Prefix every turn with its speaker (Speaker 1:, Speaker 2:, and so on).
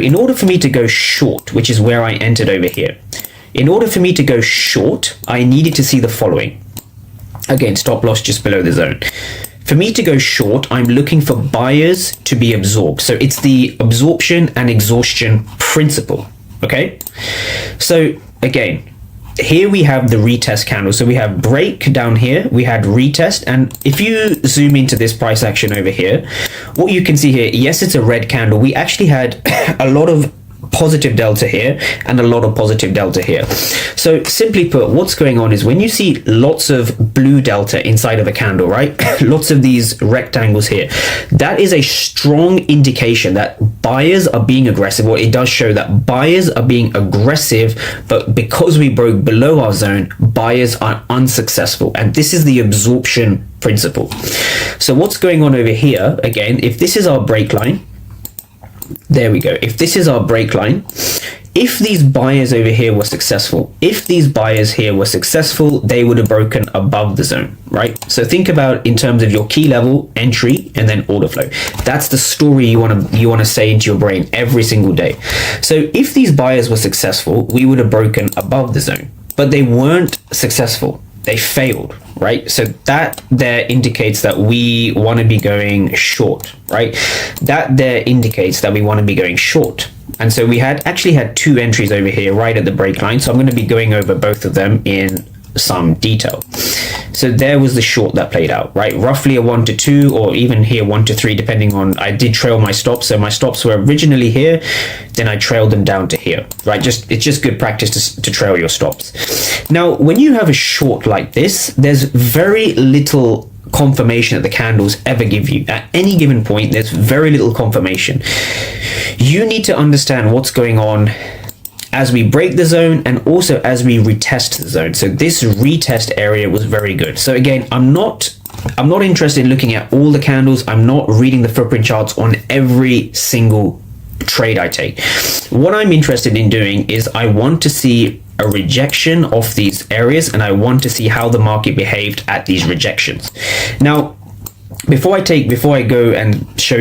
Speaker 1: In order for me to go short, which is where I entered over here, in order for me to go short, I needed to see the following. Again, stop loss just below the zone. For me to go short, I'm looking for buyers to be absorbed. So it's the absorption and exhaustion principle, okay? So again, here we have the retest candle. So we have break down here, we had retest, and if you zoom into this price action over here, what you can see here, yes, it's a red candle. We actually had a lot of positive delta here and a lot of positive delta here. So simply put, what's going on is when you see lots of blue delta inside of a candle, right? Lots of these rectangles here, that is a strong indication that buyers are being aggressive, or it does show that buyers are being aggressive, but because we broke below our zone, buyers are unsuccessful. And this is the absorption principle. So what's going on over here, again, if this is our break line, there we go. If this is our break line, if these buyers over here were successful, if these buyers here were successful, they would have broken above the zone, right? So think about in terms of your key level, entry, and then order flow. That's the story you want to say into your brain every single day. So if these buyers were successful, we would have broken above the zone, but they weren't successful. They failed, right? So that there indicates that we want to be going short, right? That there indicates that we want to be going short. And so we actually had two entries over here right at the break line. So I'm going to be going over both of them in some detail. So there was the short that played out, right? Roughly a 1 to 2, or even here 1 to 3, depending on, I did trail my stops. So my stops were originally here, then I trailed them down to here, right? It's just good practice to trail your stops. Now, when you have a short like this, there's very little confirmation that the candles ever give you. At any given point, there's very little confirmation. You need to understand what's going on as we break the zone and also as we retest the zone. So this retest area was very good. So again, I'm not interested in looking at all the candles. I'm not reading the footprint charts on every single trade I take. What I'm interested in doing is I want to see a rejection of these areas, and I want to see how the market behaved at these rejections. Now, before I go and show